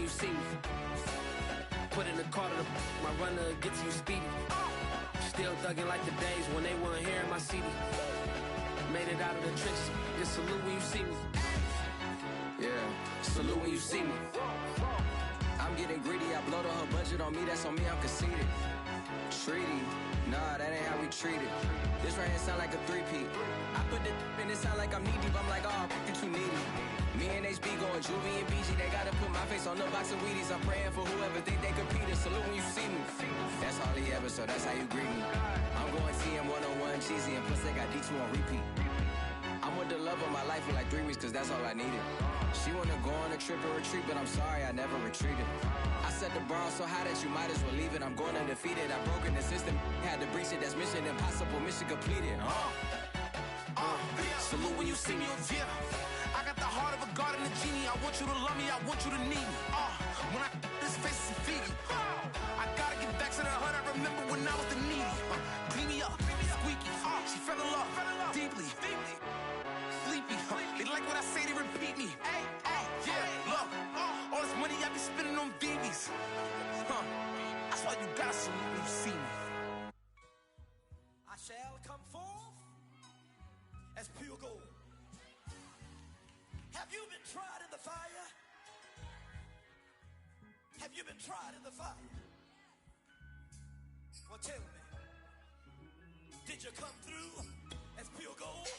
when you see me. Put in the car to my runner gets you speedy. Still thugging like the days when they weren't hearing my CD. Made it out of the trenches, just salute when you see me. Yeah, salute when you see me. I'm getting greedy, I blow the whole budget on me, that's on me, I'm conceited. Treaty, nah, that ain't how we treat it. This right here sound like a three-peat. I put the in it sound like I'm knee-deep, I'm like, oh, you too needy. Me and HB going Juvie and BG, they gotta put my face on the box of Wheaties. I'm praying for whoever think they competing, salute when you see me. That's all he ever, so that's how you greet me. I'm going TM 101 cheesy, and plus they got D2 on repeat. I'm with the love of my life for like 3 weeks, cause that's all I needed. She wanna go on a trip and retreat, but I'm sorry, I never retreated. I set the bar so high that you might as well leave it. I'm going undefeated, I've broken the system, had to breach it, that's mission impossible, mission completed. Salute when you see me, yeah. I got the heart of a god and a genie. I want you to love me, I want you to need me. When I this face is Fiji. I gotta get back to the hood, I remember when I was the needy. Clean me up, squeaky. She fell in love, deeply. Sleepy, they like what I say, they repeat me. Yeah, look, all this money I be spending on BBs. That's why you gotta salute when you see me. I shall come forth as pure gold. Have you been tried in the fire? Have you been tried in the fire? Well, tell me, did you come through as pure gold?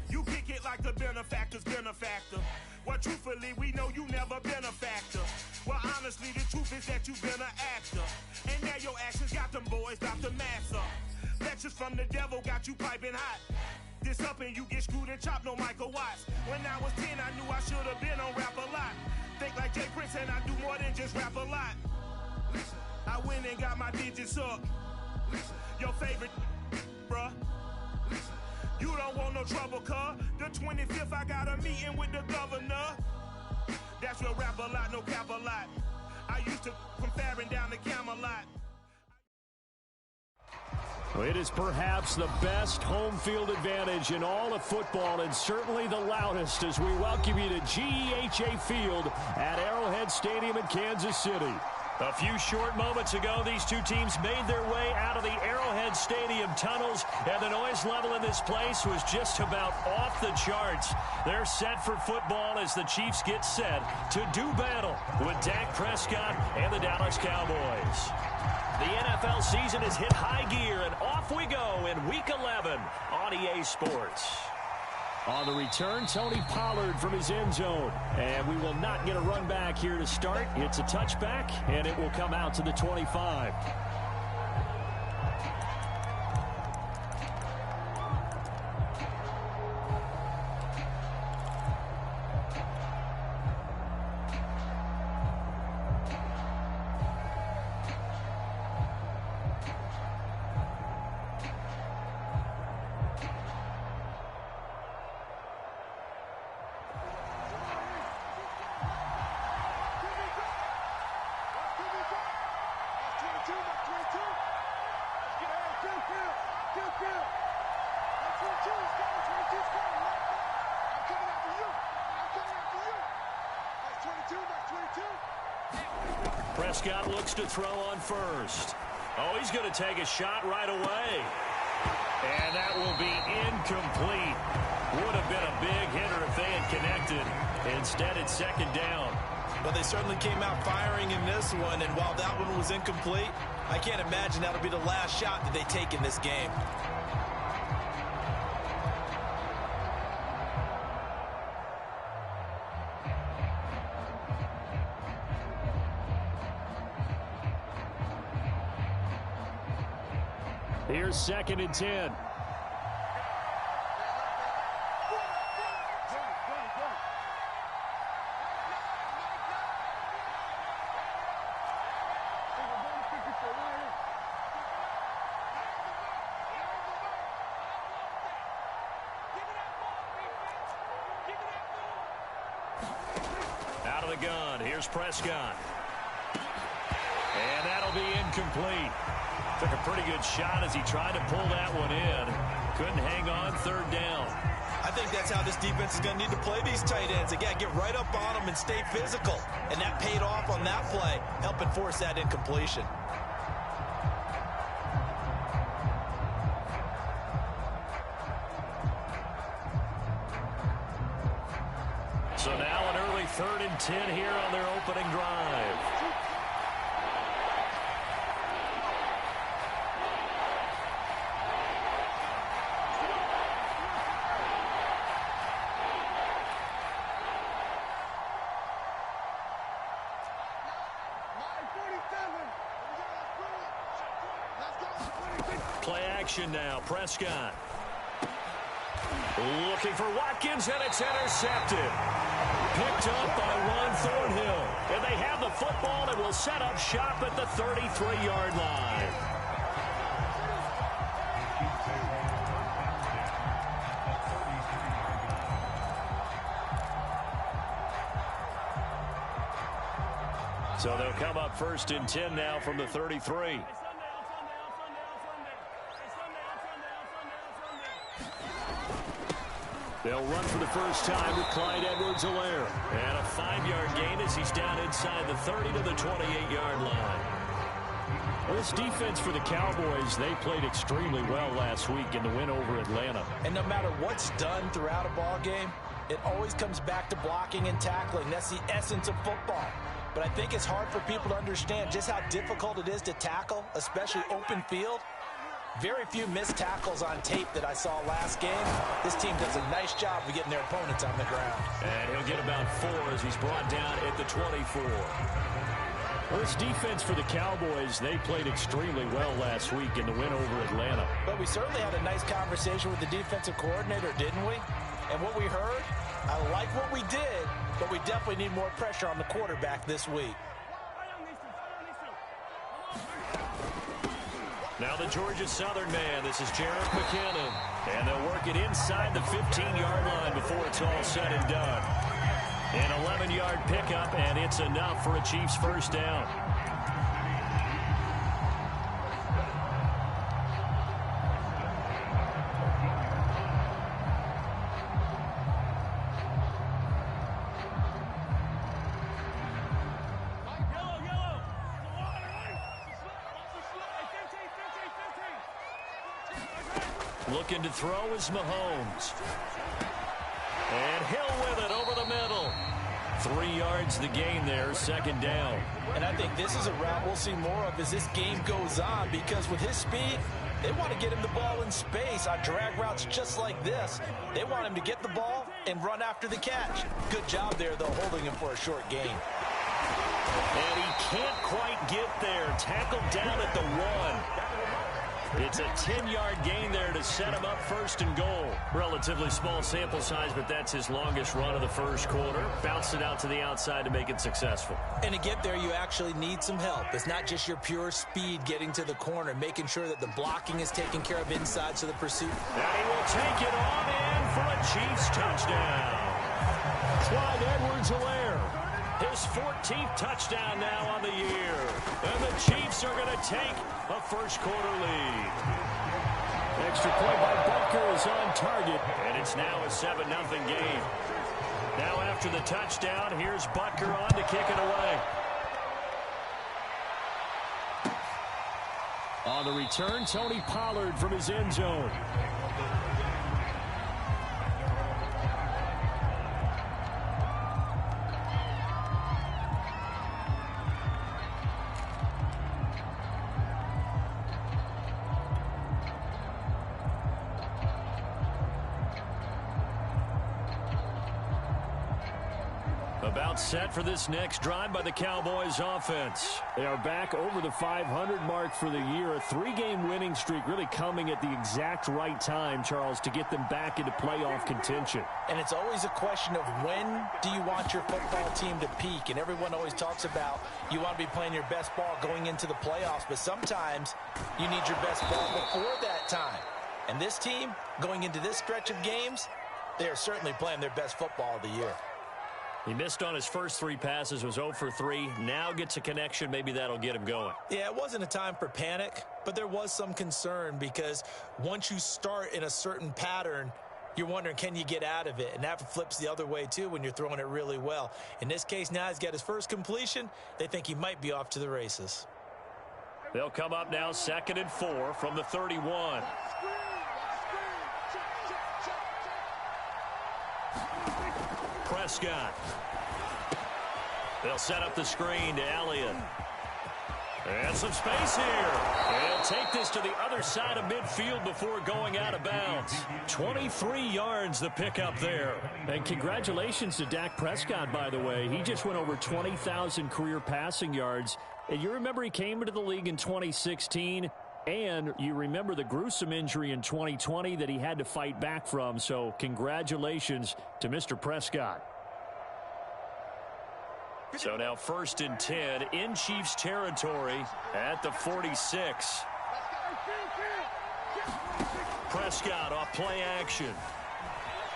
You kick it like the benefactor's benefactor. Well, truthfully, we know you never been a factor. Well, honestly, the truth is that you've been an actor. And now your actions got them boys about to mass up. Lectures from the devil got you piping hot. This up and you get screwed and chopped, no Michael Watts. When I was 10, I knew I should have been on rap a lot. Think like Jay Prince and I do more than just rap a lot. I went and got my digits up. Your favorite, bruh. You don't want no trouble, cuz. The 25th, I got a meeting with the governor. That's real rap a lot, no cap a lot. I used to from Farron down to Camelot. It is perhaps the best home field advantage in all of football, and certainly the loudest, as we welcome you to GEHA Field at Arrowhead Stadium in Kansas City. A few short moments ago, these two teams made their way out of the Arrowhead Stadium tunnels, and the noise level in this place was just about off the charts. They're set for football as the Chiefs get set to do battle with Dak Prescott and the Dallas Cowboys. The NFL season has hit high gear, and off we go in Week 11 on EA Sports. On the return, Tony Pollard from his end zone. And we will not get a run back here to start. It's a touchback, and it will come out to the 25. Prescott looks to throw on first. Oh, he's going to take a shot right away. And that will be incomplete. Would have been a big hitter if they had connected. Instead, it's second down. Well, they certainly came out firing in this one, and while that one was incomplete, I can't imagine that'll be the last shot that they take in this game. Here's 2nd and 10. Out of the gun, here's Prescott. And that'll be incomplete. Took a pretty good shot as he tried to pull that one in. Couldn't hang on, 3rd down. I think that's how this defense is going to need to play these tight ends. Again, get right up on them and stay physical. And that paid off on that play, helping force that incompletion. So now an early 3rd and 10 here on their opening drive. Play action now. Prescott. Looking for Watkins, and it's intercepted. Picked up by Juan Thornhill. And they have the football and will set up shop at the 33-yard line. So they'll come up 1st and 10 now from the 33. They'll run for the first time with Clyde Edwards-Helaire. And a 5-yard gain as he's down inside the 30 to the 28-yard line. Well, this defense for the Cowboys, they played extremely well last week in the win over Atlanta. And no matter what's done throughout a ball game, it always comes back to blocking and tackling. That's the essence of football. But I think it's hard for people to understand just how difficult it is to tackle, especially open field. Very few missed tackles on tape that I saw last game. This team does a nice job of getting their opponents on the ground. And he'll get about 4 as he's brought down at the 24. Well, this defense for the Cowboys, they played extremely well last week in the win over Atlanta. But we certainly had a nice conversation with the defensive coordinator, didn't we? And what we heard, I like what we did, but we definitely need more pressure on the quarterback this week. Now the Georgia Southern man, this is Jarrett McKinnon. And they'll work it inside the 15-yard line before it's all said and done. An 11-yard pickup, and it's enough for a Chiefs first down. Looking to throw is Mahomes. And Hill with it over the middle. 3 yards the gain there, 2nd down. And I think this is a route we'll see more of as this game goes on, because with his speed, they want to get him the ball in space on drag routes just like this. They want him to get the ball and run after the catch. Good job there, though, holding him for a short gain. And he can't quite get there. Tackled down at the 1. It's a 10-yard gain there to set him up 1st and goal. Relatively small sample size, but that's his longest run of the first quarter. Bounced it out to the outside to make it successful. And to get there, you actually need some help. It's not just your pure speed getting to the corner, making sure that the blocking is taken care of inside to the pursuit. And he will take it on in for a Chiefs touchdown. Clyde Edwards-Helaire. His 14th touchdown now on the year. And the Chiefs are going to take a first quarter lead. Extra point by Butker is on target. And it's now a 7-0 game. Now after the touchdown, here's Butker on to kick it away. On the return, Tony Pollard from his end zone. About set for this next drive by the Cowboys offense. They are back over the 500 mark for the year. A 3-game winning streak really coming at the exact right time, Charles, to get them back into playoff contention. And it's always a question of when do you want your football team to peak? And everyone always talks about you want to be playing your best ball going into the playoffs, but sometimes you need your best ball before that time. And this team, going into this stretch of games, they are certainly playing their best football of the year. He missed on his first 3 passes, was 0 for 3. Now gets a connection. Maybe that'll get him going. Yeah, it wasn't a time for panic, but there was some concern because once you start in a certain pattern, you're wondering, can you get out of it? And that flips the other way, too, when you're throwing it really well. In this case, now he's got his first completion. They think he might be off to the races. They'll come up now 2nd and 4 from the 31. Prescott. They'll set up the screen to Elliott. And some space here. And he'll take this to the other side of midfield before going out of bounds. 23 yards the pickup there. And congratulations to Dak Prescott, by the way. He just went over 20,000 career passing yards. And you remember he came into the league in 2016, and you remember the gruesome injury in 2020 that he had to fight back from. So congratulations to Mr. Prescott. So now 1st and 10 in Chiefs territory at the 46. Prescott off play action.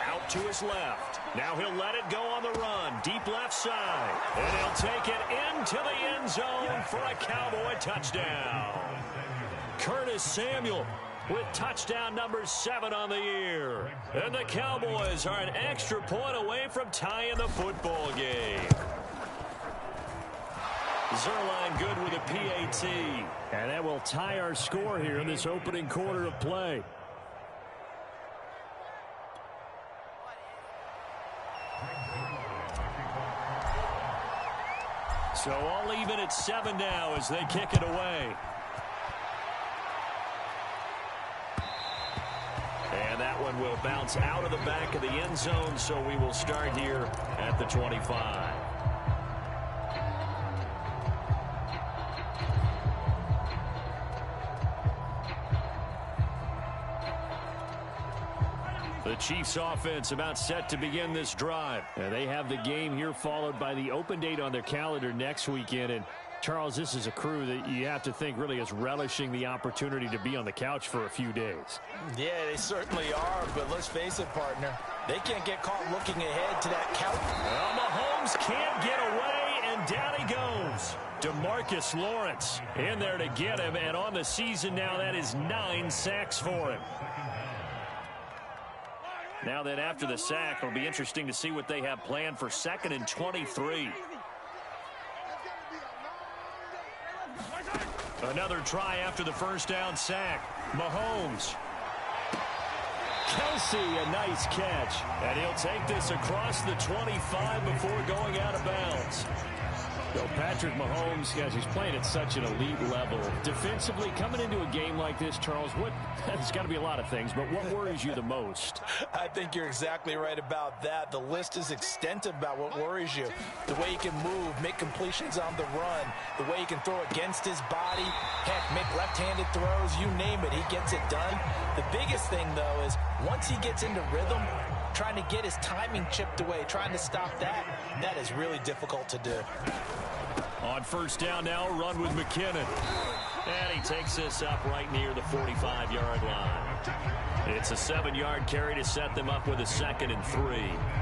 Out to his left. Now he'll let it go on the run. Deep left side. And he'll take it into the end zone for a Cowboy touchdown. Curtis Samuel with touchdown number 7 on the year. And the Cowboys are an extra point away from tying the football game. Zerline good with a PAT. And that will tie our score here in this opening quarter of play. So all even at 7 now as they kick it away. And that one will bounce out of the back of the end zone, so we will start here at the 25. The Chiefs offense about set to begin this drive. And they have the game here followed by the open date on their calendar next weekend. And Charles, this is a crew that you have to think really is relishing the opportunity to be on the couch for a few days. Yeah, they certainly are, but let's face it, partner. They can't get caught looking ahead to that couch. Well, Mahomes can't get away, and down he goes. DeMarcus Lawrence in there to get him, and on the season now, that is 9 sacks for him. Now then, after the sack, it'll be interesting to see what they have planned for 2nd and 23. Another try after the first down sack. Mahomes. Kelsey, a nice catch. And he'll take this across the 25 before going out of bounds. So Patrick Mahomes, guys, he's playing at such an elite level. Defensively, coming into a game like this, Charles, there's got to be a lot of things, but what worries you the most? I think you're exactly right about that. The list is extensive about what worries you. The way he can move, make completions on the run, the way he can throw against his body, heck, make left-handed throws, you name it, he gets it done. The biggest thing, though, is once he gets into rhythm, trying to get his timing chipped away, trying to stop that is really difficult to do. On first down now, run with McKinnon. And he takes this up right near the 45-yard line. It's a 7-yard carry to set them up with a 2nd and 3.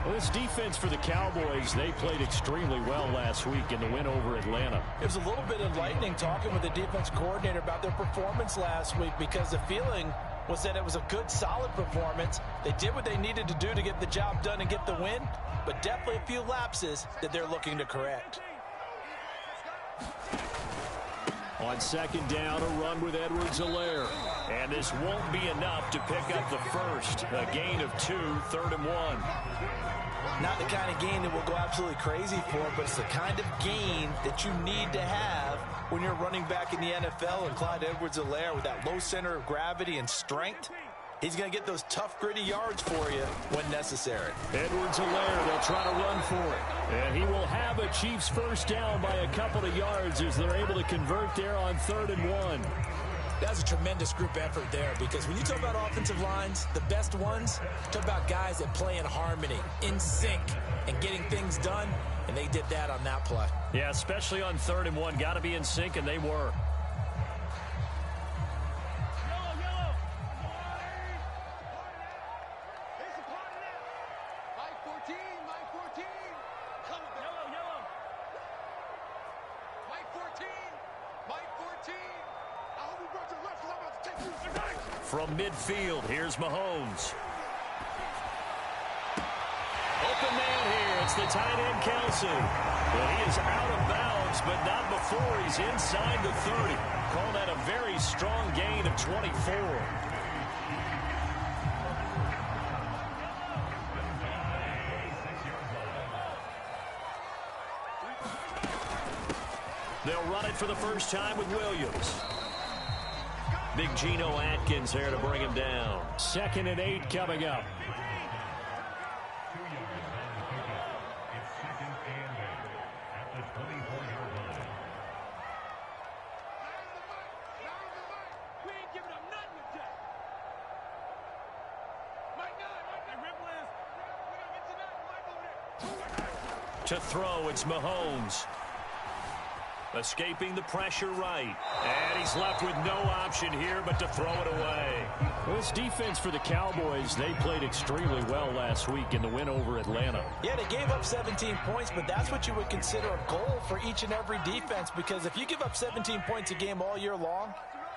Well, this defense for the Cowboys, they played extremely well last week in the win over Atlanta. It was a little bit enlightening talking with the defense coordinator about their performance last week, because the feeling was that it was a good, solid performance. They did what they needed to do to get the job done and get the win, but definitely a few lapses that they're looking to correct. On 2nd down, a run with Edwards-Helaire. And this won't be enough to pick up the first. A gain of 2, 3rd and 1. Not the kind of gain that we'll go absolutely crazy for, but it's the kind of gain that you need to have when you're running back in the NFL. And Clyde Edwards-Helaire, with that low center of gravity and strength, he's going to get those tough, gritty yards for you when necessary. Edwards-Helaire, they'll try to run for it. And he will have a Chiefs first down by a couple of yards as they're able to convert there on 3rd and 1. That's a tremendous group effort there, because when you talk about offensive lines, the best ones, talk about guys that play in harmony, in sync, and getting things done, and they did that on that play. Yeah, especially on 3rd and 1. Got to be in sync, and they were. From midfield, here's Mahomes. open man here. It's the tight end, Kelsey. Well, he is out of bounds, but not before he's inside the 30. Call that a very strong gain of 24. They'll run it for the first time with Williams. Big Geno Atkins there to bring him down. 2nd and 8 coming up. To throw, it's Mahomes. Escaping the pressure right. And he's left with no option here but to throw it away. Well, this defense for the Cowboys, they played extremely well last week in the win over Atlanta. Yeah, they gave up 17 points, but that's what you would consider a goal for each and every defense, because if you give up 17 points a game all year long,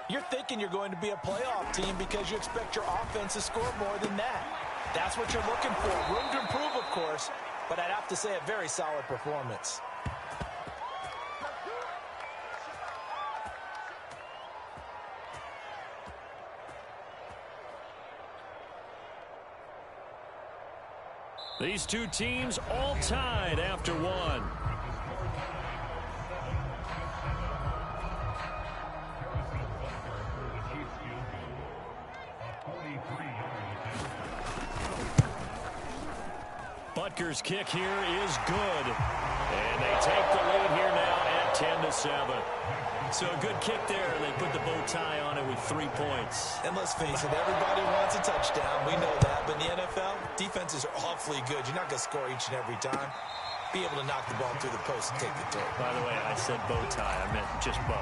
you're thinking you're going to be a playoff team because you expect your offense to score more than that. That's what you're looking for. Room to improve, of course, but I'd have to say a very solid performance. These two teams all tied after one. Butker's kick here is good. And they take the lead here now at 10-7. So a good kick there, and they put the bow tie on it with 3 points. And let's face it, everybody wants a touchdown. We know that. But in the NFL, defenses are awfully good. You're not going to score each and every time. Be able to knock the ball through the post and take the throw. By the way, I said bow tie. I meant just bow.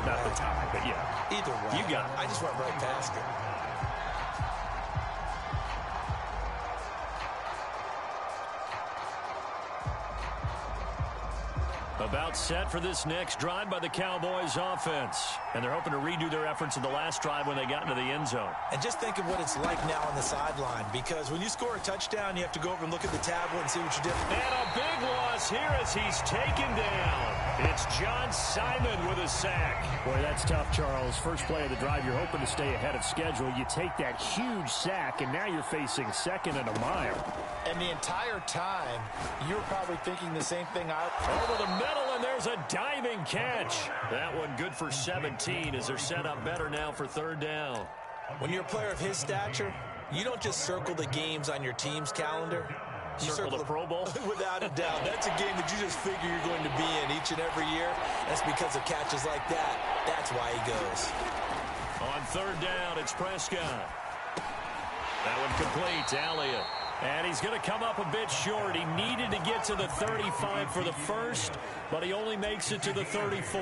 Not the tie, but yeah. Either way. You got it. I just went right past it. About set for this next drive by the Cowboys offense. And they're hoping to redo their efforts in the last drive when they got into the end zone. And just think of what it's like now on the sideline, because when you score a touchdown, you have to go over and look at the tablet and see what you did. And a big loss here as he's taken down. It's John Simon with a sack. Boy, that's tough, Charles. First play of the drive, you're hoping to stay ahead of schedule. You take that huge sack, and now you're facing 2nd and a mile. And the entire time, you're probably thinking the same thing. Over the middle, and there's a diving catch. That one good for 17 as they're set up better now for 3rd down. When you're a player of his stature, you don't just circle the games on your team's calendar. You circle the Pro Bowl? Without a doubt. That's a game that you just figure you're going to be in each and every year. That's because of catches like that. That's why he goes. On 3rd down, it's Prescott. That one complete to Elliott. And he's going to come up a bit short. He needed to get to the 35 for the first, but he only makes it to the 34.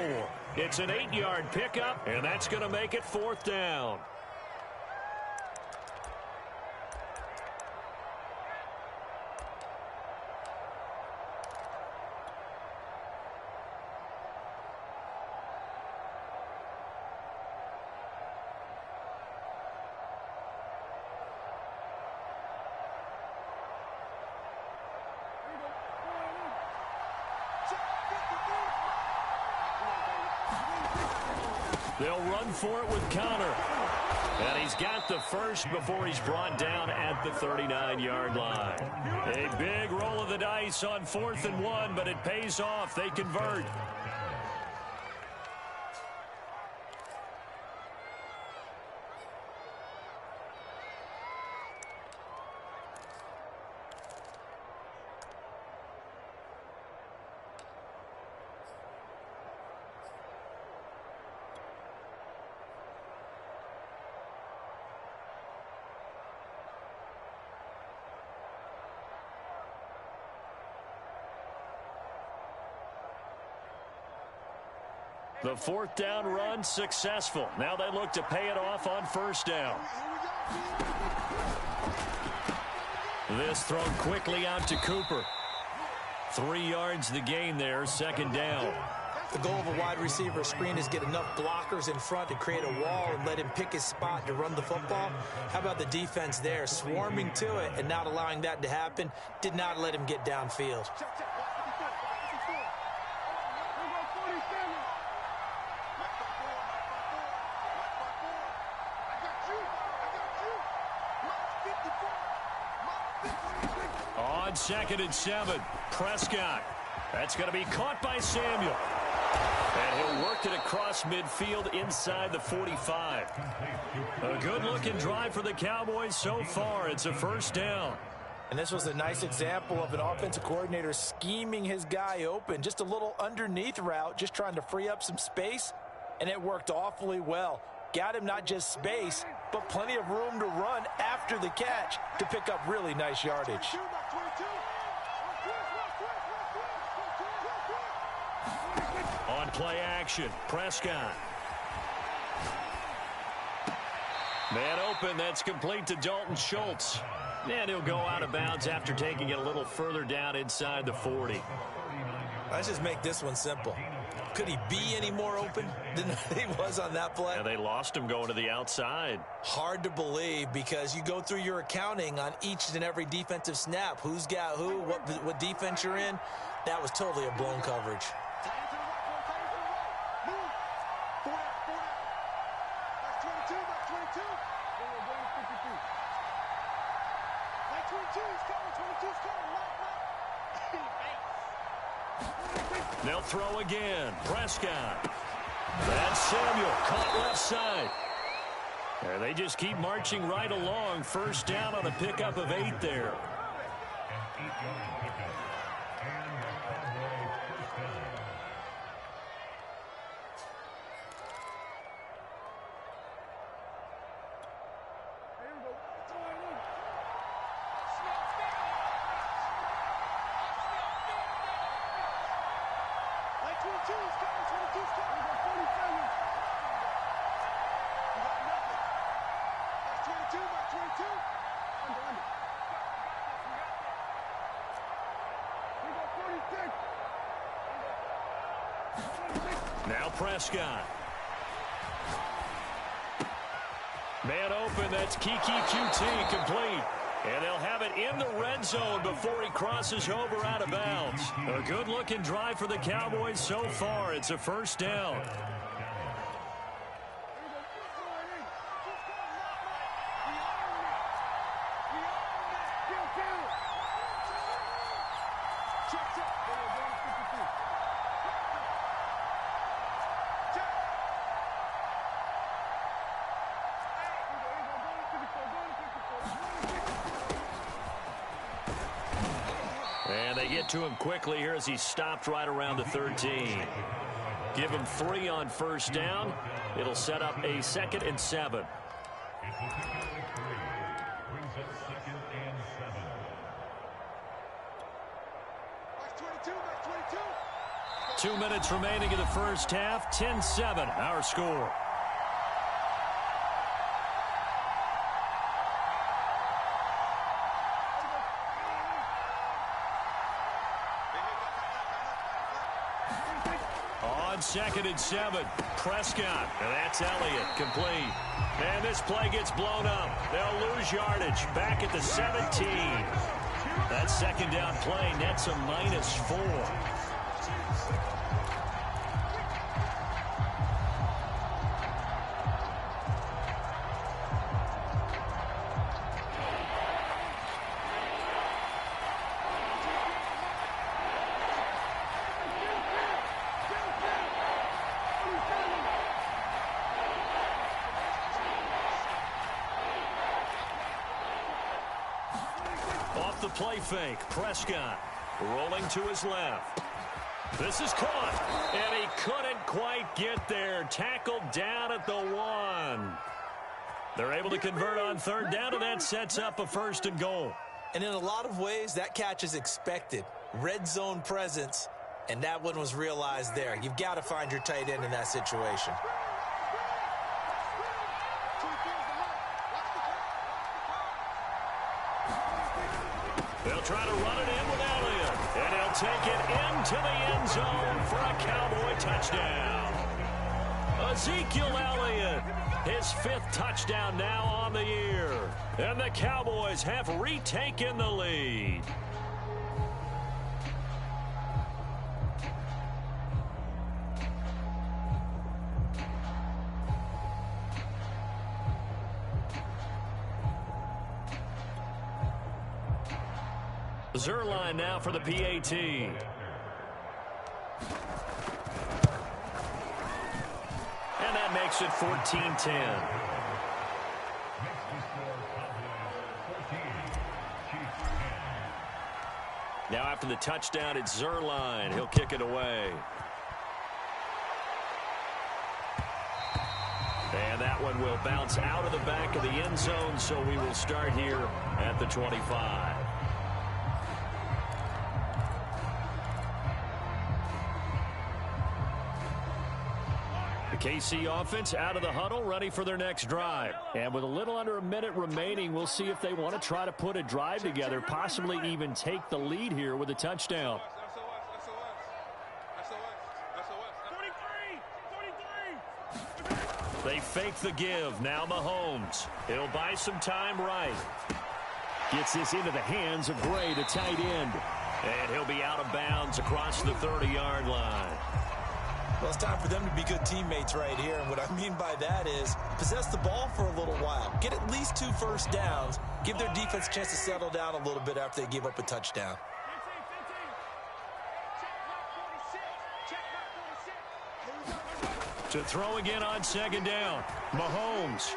It's an 8-yard pickup, and that's going to make it 4th down. They'll run for it with Connor. And he's got the first before he's brought down at the 39-yard line. A big roll of the dice on 4th and 1, but it pays off. They convert. The 4th down run successful. Now they look to pay it off on 1st down. This thrown quickly out to Cooper. 3 yards the gain there, 2nd down. The goal of a wide receiver screen is get enough blockers in front to create a wall and let him pick his spot to run the football. How about the defense there, swarming to it and not allowing that to happen? Did not let him get downfield. On 2nd and 7, Prescott. That's going to be caught by Samuel. And he'll work it across midfield inside the 45. A good-looking drive for the Cowboys so far. It's a first down. And this was a nice example of an offensive coordinator scheming his guy open. Just a little underneath route, just trying to free up some space, and it worked awfully well. Got him not just space, but plenty of room to run after the catch to pick up really nice yardage. On play action, Prescott. Man open, that's complete to Dalton Schultz. And he'll go out of bounds after taking it a little further down inside the 40. Let's just make this one simple. Could he be any more open than he was on that play? Yeah, they lost him going to the outside. Hard to believe because you go through your accounting on each and every defensive snap. Who's got who, what defense you're in. That was totally a blown coverage. They'll throw again. Prescott. That's Samuel. Caught left side. And they just keep marching right along. First down on a pickup of 8 there. Now Prescott. Man open, that's Kiki QT complete. And they'll have it in the red zone before he crosses over out of bounds. A good-looking drive for the Cowboys so far. It's a first down. And they get to him quickly here as he stopped right around the 13. Give him 3 on first down. It'll set up a 2nd and 7. Two minutes remaining in the first half. 10-7, our score. On 2nd and 7, Prescott, and that's Elliott, complete. And this play gets blown up. They'll lose yardage back at the 17. That second down play nets a -4. Off the play fake, Prescott rolling to his left. This is caught, and he couldn't quite get there. Tackled down at the 1. They're able to convert on third down, and that sets up a 1st and goal. And in a lot of ways, that catch is expected. Red zone presence, and that one was realized there. You've got to find your tight end in that situation. They'll try to run it in with Elliott. And he'll take it into the end zone for a Cowboy touchdown. Ezekiel Elliott, his 5th touchdown now on the year. And the Cowboys have retaken the lead. Zerline now for the PAT. And that makes it 14-10. Now after the touchdown, it's Zerline. He'll kick it away. And that one will bounce out of the back of the end zone, so we will start here at the 25. KC offense out of the huddle, ready for their next drive. And with a little under a minute remaining, we'll see if they want to try to put a drive together, possibly even take the lead here with a touchdown. They fake the give. Now Mahomes. He'll buy some time right. Gets this into the hands of Gray, the tight end. And he'll be out of bounds across the 30-yard line. Well, it's time for them to be good teammates right here. And what I mean by that is possess the ball for a little while. Get at least 2 first downs. Give their defense a chance to settle down a little bit after they give up a touchdown. To throw again on 2nd down. Mahomes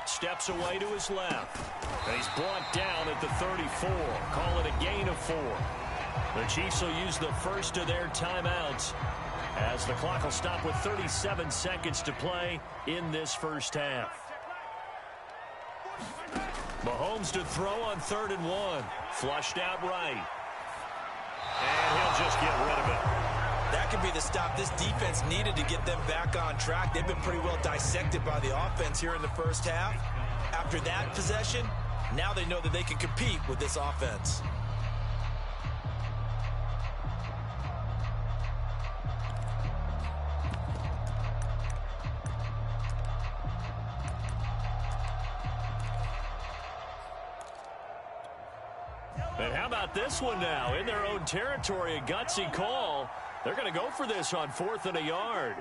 steps away to his left. And he's brought down at the 34. Call it a gain of 4. The Chiefs will use the first of their timeouts as the clock will stop with 37 seconds to play in this first half. Mahomes to throw on 3rd and 1. Flushed out right. And he'll just get rid of it. That could be the stop this defense needed to get them back on track. They've been pretty well dissected by the offense here in the first half. After that possession, now they know that they can compete with this offense. And how about this one now? In their own territory, a gutsy call. They're going to go for this on 4th and a yard.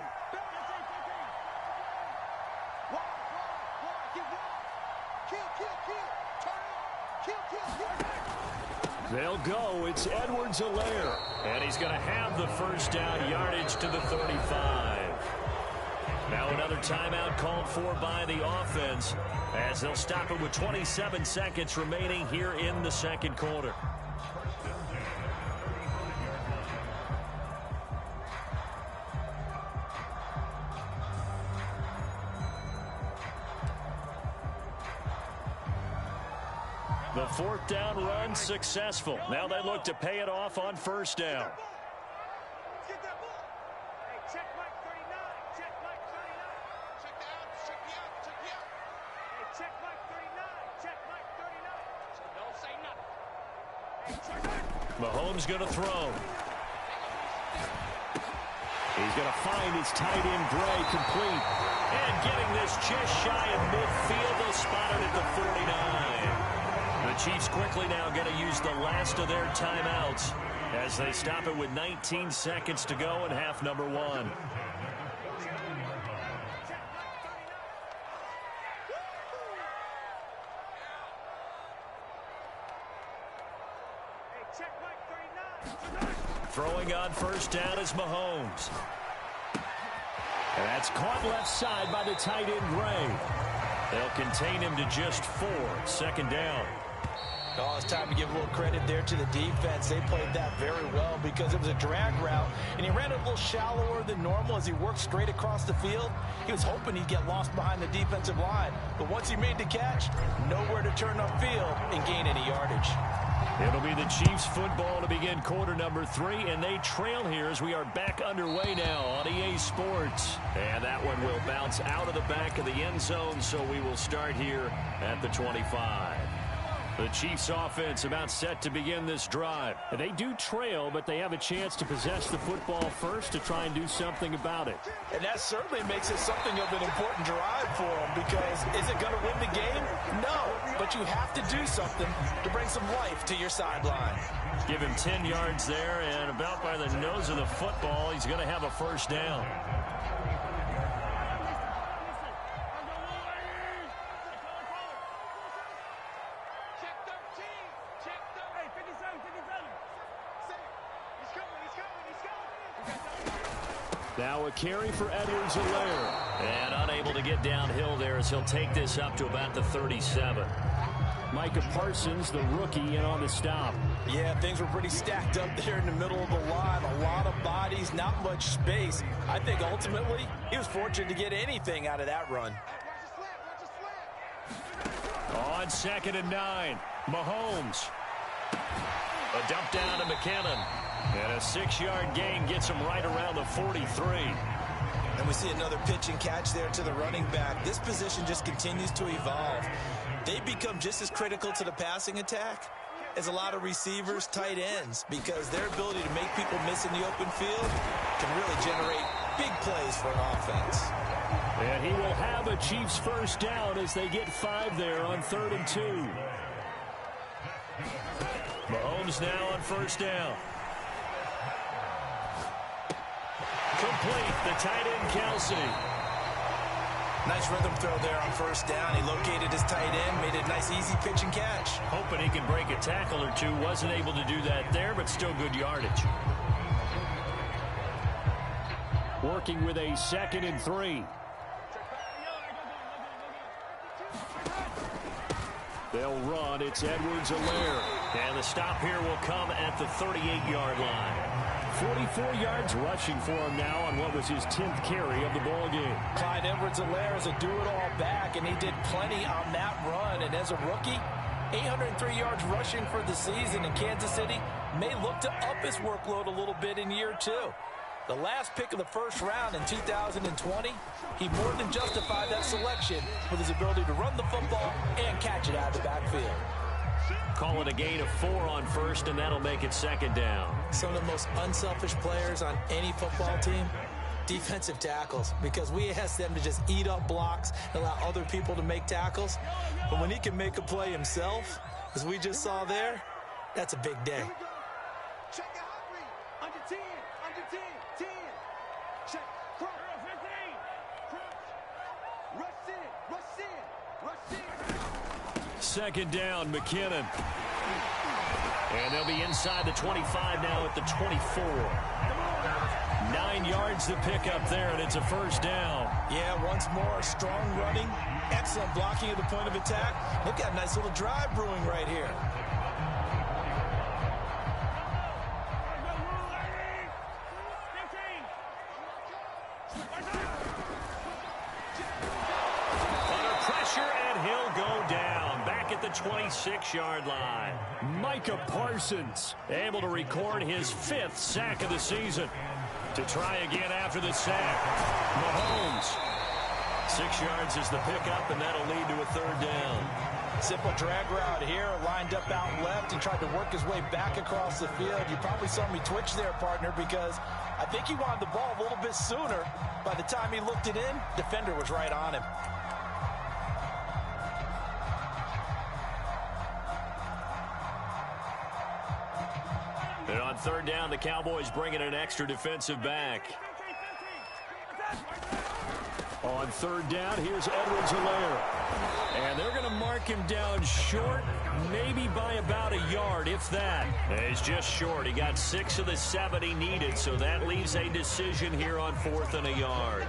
They'll go. It's Edwards-Helaire. And he's going to have the first down yardage to the 35. Now another timeout called for by the offense as they'll stop it with 27 seconds remaining here in the second quarter. The 4th down run successful. Now they look to pay it off on 1st down. Mahomes going to throw. He's going to find his tight end, Gray, complete. And getting this just shy of midfield. They'll spot it at the 49. The Chiefs quickly now going to use the last of their timeouts as they stop it with 19 seconds to go in half number 1. Throwing on 1st down is Mahomes. And that's caught left side by the tight end, Gray. They'll contain him to just 4. 2nd down. Oh, it's time to give a little credit there to the defense. They played that very well because it was a drag route, and he ran it a little shallower than normal as he worked straight across the field. He was hoping he'd get lost behind the defensive line, but once he made the catch, nowhere to turn upfield and gain any yardage. It'll be the Chiefs football to begin quarter number 3, and they trail here as we are back underway now on EA Sports. And that one will bounce out of the back of the end zone, so we will start here at the 25. The Chiefs offense about set to begin this drive. They do trail, but they have a chance to possess the football first to try and do something about it. And that certainly makes it something of an important drive for them, because is it going to win the game? No, but you have to do something to bring some life to your sideline. Give him 10 yards there, and about by the nose of the football, he's going to have a first down. Now a carry for Edwards-Helaire. And unable to get downhill there as he'll take this up to about the 37. Micah Parsons, the rookie, in on the stop. Yeah, things were pretty stacked up there in the middle of the line. A lot of bodies, not much space. I think ultimately he was fortunate to get anything out of that run. On 2nd and 9, Mahomes. A dump down to McKinnon. And a 6-yard gain gets him right around the 43. And we see another pitch and catch there to the running back. This position just continues to evolve. They become just as critical to the passing attack as a lot of receivers, tight ends, because their ability to make people miss in the open field can really generate big plays for an offense. And he will have a Chiefs first down as they get 5 there on 3rd and 2. Mahomes now on first down. Complete, the tight end, Kelsey. Nice rhythm throw there on first down. He located his tight end, made a nice easy pitch and catch. Hoping he can break a tackle or two. Wasn't able to do that there, but still good yardage. Working with a 2nd and 3. They'll run. It's Edwards-Helaire. And the stop here will come at the 38-yard line. 44 yards rushing for him now on what was his 10th carry of the ball game. Clyde Edwards-Helaire is a do-it-all back, and he did plenty on that run. And as a rookie, 803 yards rushing for the season in Kansas City may look to up his workload a little bit in year 2. The last pick of the first round in 2020, he more than justified that selection with his ability to run the football and catch it out of the backfield. Call it a gain of 4 on first, and that'll make it 2nd down. Some of the most unselfish players on any football team, defensive tackles, because we ask them to just eat up blocks and allow other people to make tackles. But when he can make a play himself, as we just saw there, that's a big day. Check your heart rate. Under 10, under 10, 10. Check. Crunch. 15. Crunch. Rush in, rush in, rush in. 2nd down, McKinnon. And they'll be inside the 25 now at the 24. 9 yards to pick up there, and it's a first down. Yeah, once more, strong running, excellent blocking at the point of attack. Look at a nice little drive brewing right here. Under pressure, and he'll go down. Back at the 26-yard line. Micah Parsons Able to record his 5th sack of the season. To try again after the sack. Mahomes. 6 yards is the pickup, and that'll lead to a 3rd down. Simple drag route here, lined up out left and tried to work his way back across the field. You probably saw me twitch there, partner, because I think he wanted the ball a little bit sooner. By the time he looked it in, defender was right on him. And on 3rd down, the Cowboys bring in an extra defensive back. On 3rd down, here's Edwards-Helaire. And they're going to mark him down short, maybe by about a yard, if that. He's just short. He got 6 of the 7 he needed, so that leaves a decision here on 4th and a yard.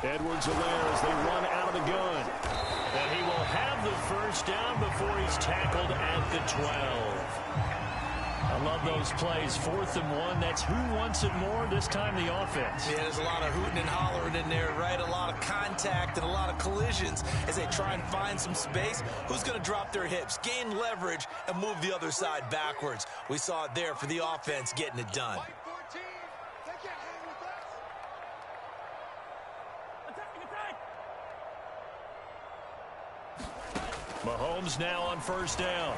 Edwards-Helaire as they run out of the gun. And he will have the first down before he's tackled at the 12. A love those plays. 4th and 1. That's who wants it more, this time the offense. Yeah, there's a lot of hooting and hollering in there, right? A lot of contact and a lot of collisions as they try and find some space. Who's going to drop their hips, gain leverage, and move the other side backwards? We saw it there for the offense getting it done. Mahomes now on 1st down.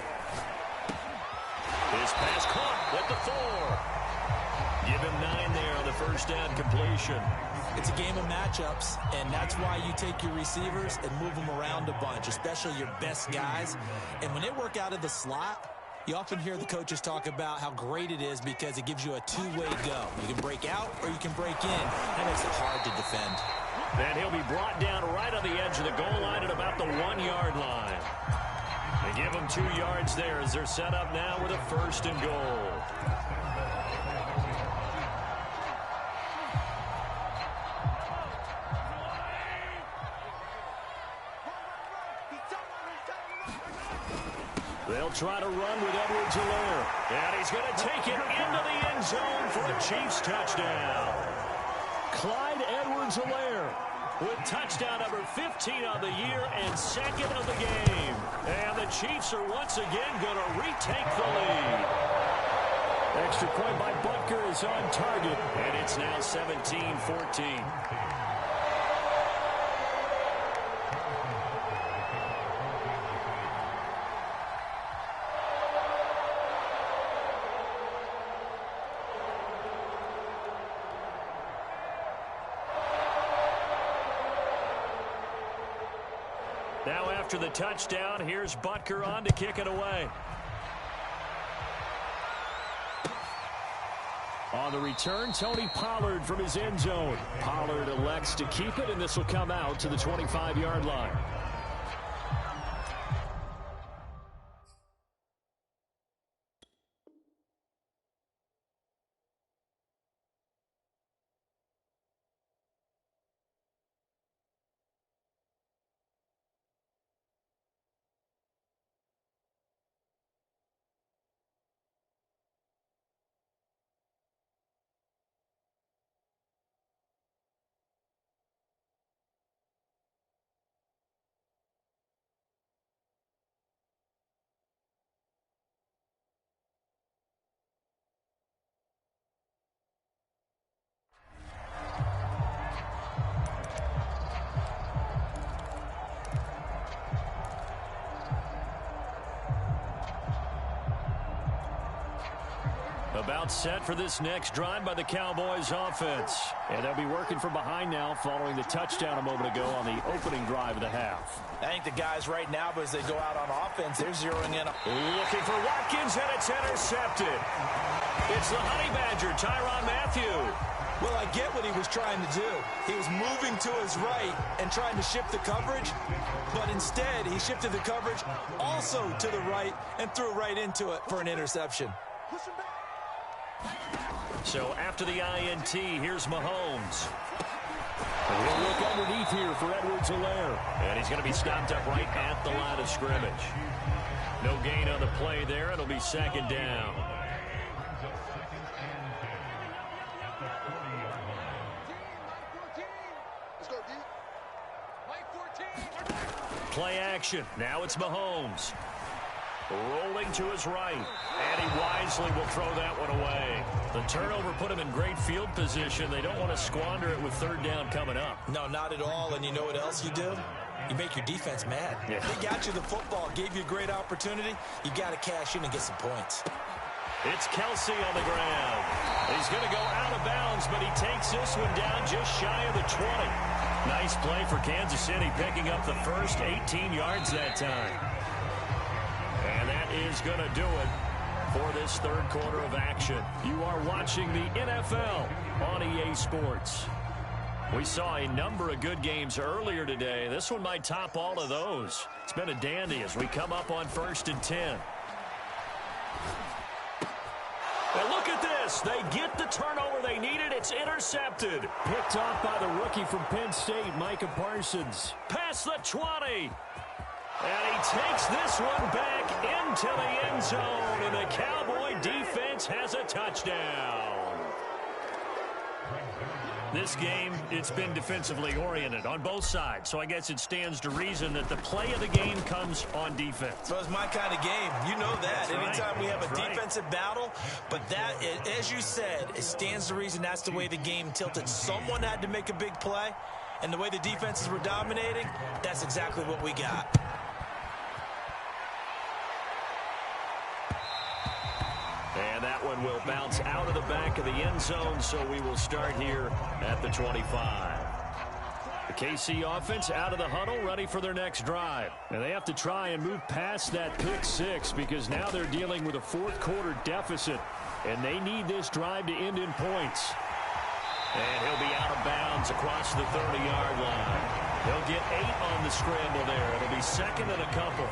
His pass caught with the 4. Give him 9 there on the 1st down completion. It's a game of matchups, and that's why you take your receivers and move them around a bunch, especially your best guys. And when they work out of the slot, you often hear the coaches talk about how great it is because it gives you a two-way go. You can break out or you can break in. That makes it hard to defend. And he'll be brought down right on the edge of the goal line at about the 1-yard line. They give him 2 yards there as they're set up now with a 1st and goal. They'll try to run with Edwards-Helaire. And he's going to take it into the end zone for a Chiefs touchdown. Clyde Edwards-Helaire with touchdown number 15 on the year and 2nd of the game. And the Chiefs are once again going to retake the lead. Extra point by Butker is on target, and it's now 17-14. Now after the touchdown, here's Butker on to kick it away. On the return, Tony Pollard from his end zone. Pollard elects to keep it, and this will come out to the 25-yard line. About set for this next drive by the Cowboys offense. And they'll be working from behind now following the touchdown a moment ago on the opening drive of the half. I think the guys right now, as they go out on offense, they're zeroing in. Looking for Watkins, and it's intercepted. It's the Honey Badger, Tyrann Mathieu. Well, I get what he was trying to do. He was moving to his right and trying to shift the coverage, but instead he shifted the coverage also to the right and threw right into it for an interception. So after the INT, here's Mahomes. And he'll look underneath here for Edwards-Helaire. And he's going to be stopped up right at the line of scrimmage. No gain on the play there. It'll be 2nd down. Play action. Now it's Mahomes. Rolling to his right. And he wisely will throw that one away. The turnover put him in great field position. They don't want to squander it with 3rd down coming up. No, not at all. And you know what else you do? You make your defense mad. Yeah. They got you the football, gave you a great opportunity. You got to cash in and get some points. It's Kelsey on the ground. He's going to go out of bounds, but he takes this one down just shy of the 20. Nice play for Kansas City, picking up the first 18 yards that time. And that is going to do it for this 3rd quarter of action. You are watching the NFL on EA Sports. We saw a number of good games earlier today. This one might top all of those. It's been a dandy as we come up on 1st and 10. And look at this. They get the turnover they needed. It's intercepted. Picked off by the rookie from Penn State, Micah Parsons. Past the 20. And he takes this one back into the end zone, and the Cowboy defense has a touchdown. This game, it's been defensively oriented on both sides, so I guess it stands to reason that the play of the game comes on defense. So it's my kind of game. You know that. That's Anytime right. we have a That's defensive battle, but that, as you said, it stands to reason that's the way the game tilted. Someone had to make a big play, and the way the defenses were dominating, that's exactly what we got. And that one will bounce out of the back of the end zone, so we will start here at the 25. The KC offense out of the huddle, ready for their next drive. And they have to try and move past that pick six because now they're dealing with a fourth-quarter deficit, and they need this drive to end in points. And he'll be out of bounds across the 30-yard line. He'll get 8 on the scramble there. It'll be second and a couple.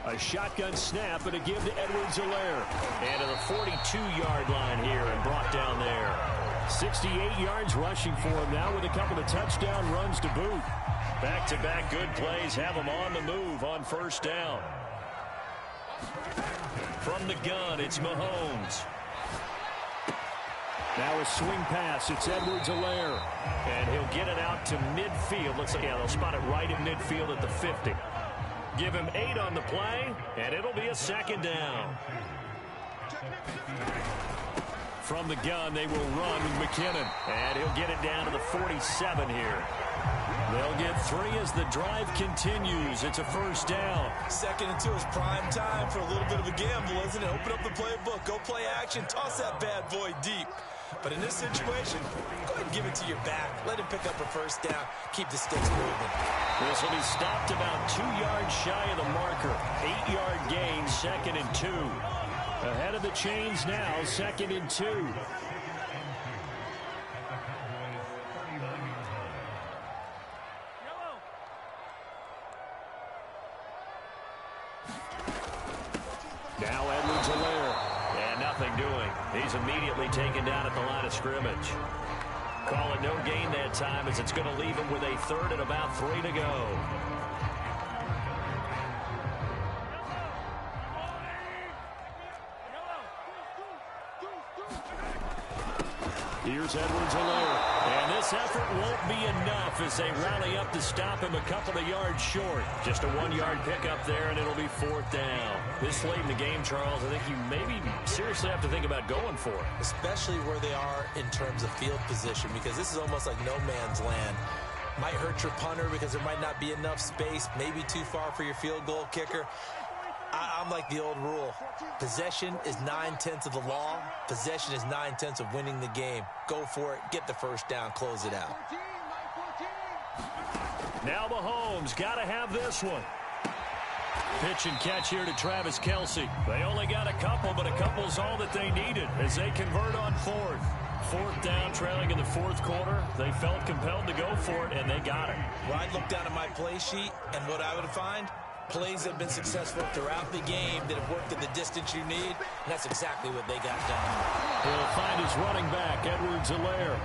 A shotgun snap and a give to Edwards-Helaire. And to the 42-yard line here and brought down there. 68 yards rushing for him now with a couple of touchdown runs to boot. Back-to-back good plays have him on the move on first down. From the gun, it's Mahomes. Now a swing pass. It's Edwards-Helaire. And he'll get it out to midfield. Looks like, yeah, they'll spot it right at midfield at the 50. Give him 8 on the play, and it'll be a second down. From the gun, they will run with McKinnon. And he'll get it down to the 47 here. They'll get 3 as the drive continues. It's a first down. Second and 2 is prime time for a little bit of a gamble, isn't it? Open up the playbook, go play action, toss that bad boy deep. But in this situation, go ahead and give it to your back. Let him pick up a first down. Keep the sticks moving. This will be stopped about 2 yards shy of the marker. 8-yard gain, second and 2. Ahead of the chains now, second and 2. Now Edwards-Helaire. And nothing doing. He's immediately taken down at the line of scrimmage. Call it no gain that time as it's going to leave him with a third and about 3 to go. Here's Edwards-Helaire. And this effort won't be enough as they rally up to stop him a couple of yards short. Just a 1-yard pickup there, and it'll be fourth down. This late in the game, Charles, I think you maybe seriously have to think about going for it. Especially where they are in terms of field position, because this is almost like no man's land. Might hurt your punter because there might not be enough space, maybe too far for your field goal kicker. I'm like the old rule. Possession is 9/10 of the law. Possession is 9/10 of winning the game. Go for it. Get the first down. Close it out. Now Mahomes got to have this one. Pitch and catch here to Travis Kelce. They only got a couple, but a couple's all that they needed as they convert on fourth. Fourth down, trailing in the fourth quarter. They felt compelled to go for it, and they got it. Well, I'd look down at my play sheet, and what I would find, plays that have been successful throughout the game that have worked at the distance you need, and that's exactly what they got done. He'll find his running back, Edwards-Helaire.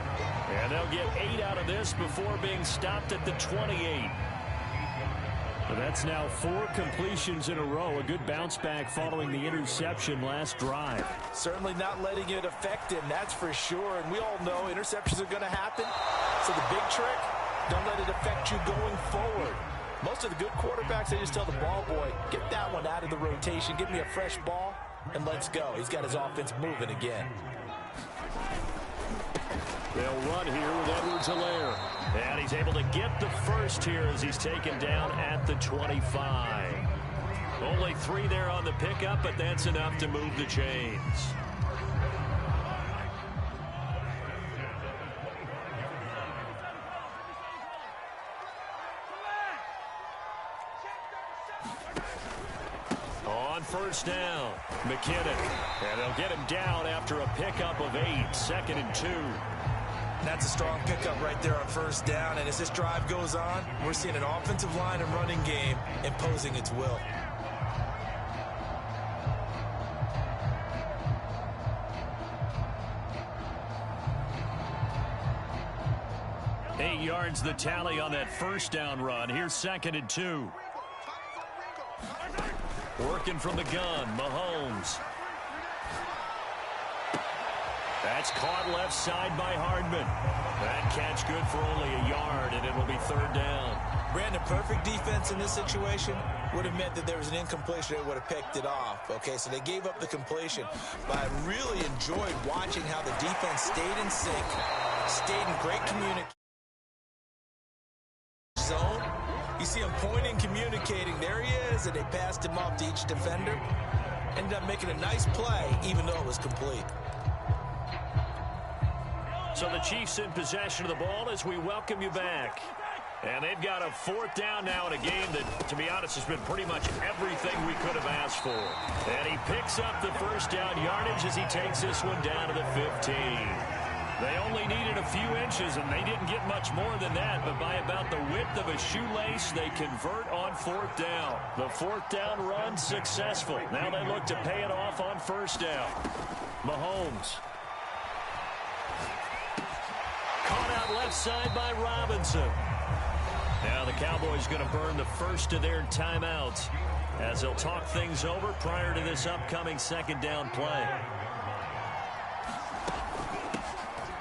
And they'll get 8 out of this before being stopped at the 28. But that's now 4 completions in a row. A good bounce back following the interception last drive. Certainly not letting it affect him, that's for sure. And we all know interceptions are going to happen. So the big trick, don't let it affect you going forward. Most of the good quarterbacks, they just tell the ball boy, get that one out of the rotation, give me a fresh ball, and let's go. He's got his offense moving again. They'll run here with Edwards-Helaire. And he's able to get the first here as he's taken down at the 25. Only 3 there on the pickup, but that's enough to move the chains. On first down, McKinnon. And they'll get him down after a pickup of 8, second and 2. That's a strong pickup right there on first down. And as this drive goes on, we're seeing an offensive line and running game imposing its will. 8 yards the tally on that first down run. Here's 2nd and 2. Working from the gun, Mahomes. That's caught left side by Hardman. That catch good for only a yard, and it'll be 3rd down. Brandon, perfect defense in this situation would have meant that there was an incompletion. It would have picked it off. Okay, so they gave up the completion. But I really enjoyed watching how the defense stayed in sync, stayed in great communication zone. You see him pointing, communicating. There he is, and they passed him off to each defender. Ended up making a nice play, even though it was complete. So the Chiefs in possession of the ball as we welcome you back. And they've got a 4th down now in a game that, to be honest, has been pretty much everything we could have asked for. And he picks up the 1st down yardage as he takes this one down to the 15. They only needed a few inches, and they didn't get much more than that. But by about the width of a shoelace, they convert on 4th down. The 4th down run successful. Now they look to pay it off on 1st down. Mahomes. Caught out left side by Robinson. Now the Cowboys going to burn the first of their timeouts as they'll talk things over prior to this upcoming 2nd down play.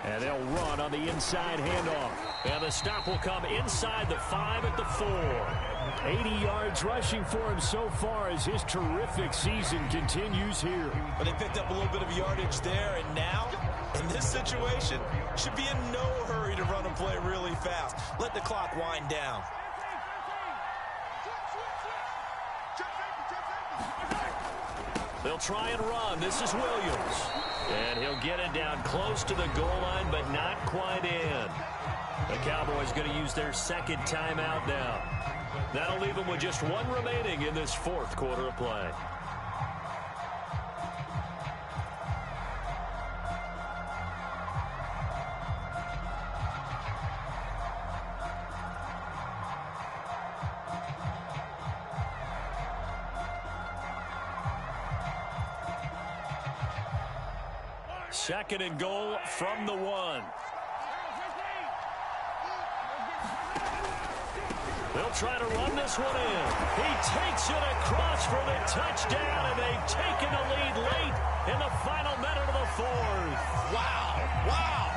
And they'll run on the inside handoff. And the stop will come inside the 5 at the 4. 80 yards rushing for him so far as his terrific season continues here. But they picked up a little bit of yardage there, and now, in this situation, should be in no hurry to run a play really fast. Let the clock wind down. They'll try and run. This is Williams. And he'll get it down close to the goal line, but not quite in. The Cowboys going to use their 2nd timeout now. That'll leave them with just 1 remaining in this 4th quarter of play. Second and goal from the 1. They'll try to run this one in. He takes it across for the touchdown, and they've taken the lead late in the final minute of the 4th. Wow. Wow.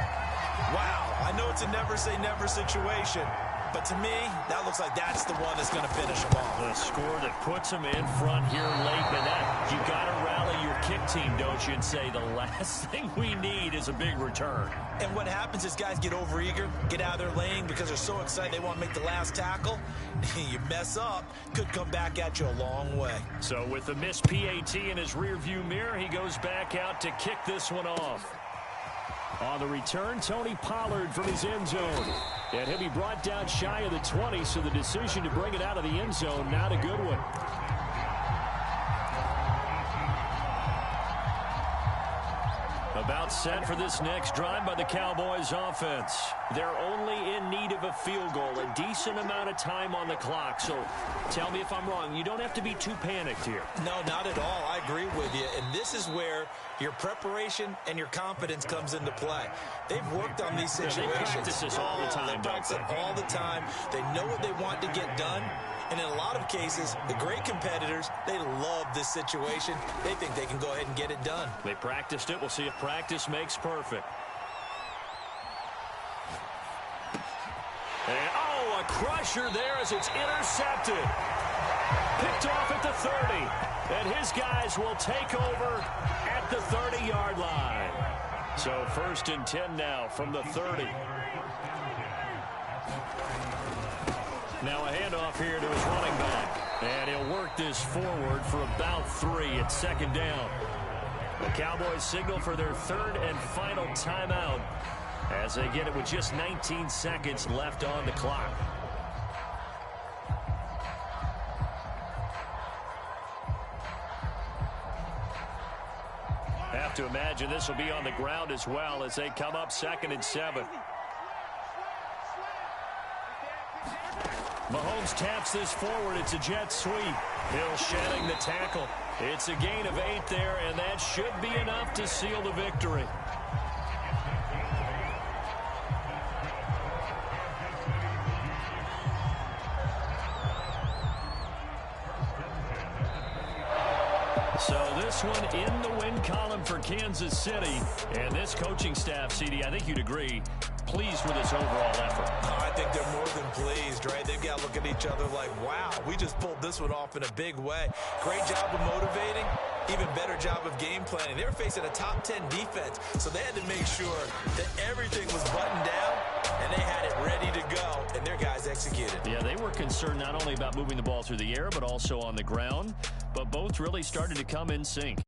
Wow. I know it's a never-say-never situation, but to me, that looks like that's the one that's going to finish them off. The score that puts them in front here late, and that you got to rally your kick team, don't you, and say the last thing we need is a big return. And what happens is guys get overeager, get out of their lane because they're so excited they want to make the last tackle. You mess up, could come back at you a long way. So with the missed PAT in his rearview mirror, he goes back out to kick this one off. On the return, Tony Pollard from his end zone. And he'll be brought down shy of the 20, so the decision to bring it out of the end zone, not a good one. About set for this next drive by the Cowboys offense. They're only in need of a field goal, a decent amount of time on the clock. So tell me if I'm wrong. You don't have to be too panicked here. No, not at all. I agree with you. And this is where your preparation and your confidence comes into play. They've worked on these situations. They practice this all the time. They practice it all the time. They know what they want to get done. And in a lot of cases, the great competitors, they love this situation. They think they can go ahead and get it done. They practiced it. We'll see if practice makes perfect. And, oh, a crusher there as it's intercepted. Picked off at the 30. And his guys will take over at the 30-yard line. So 1st and 10 now from the 30. Now a handoff here to his running back. And he'll work this forward for about 3 at 2nd down. The Cowboys signal for their 3rd and final timeout as they get it with just 19 seconds left on the clock. Have to imagine this will be on the ground as well as they come up 2nd and 7. Mahomes taps this forward. It's a jet sweep. Hill shedding the tackle. It's a gain of 8 there, and that should be enough to seal the victory. this one in the win column for Kansas City. And this coaching staff, CD, I think you'd agree, pleased with this overall effort. I think they're more than pleased, right? They've got to look at each other like, wow, we just pulled this one off in a big way. Great job of motivating. Even better job of game planning. They were facing a top 10 defense, so they had to make sure that everything was buttoned down, and they had it ready to go, and their guys executed. Yeah, they were concerned not only about moving the ball through the air, but also on the ground, but both really started to come in sync.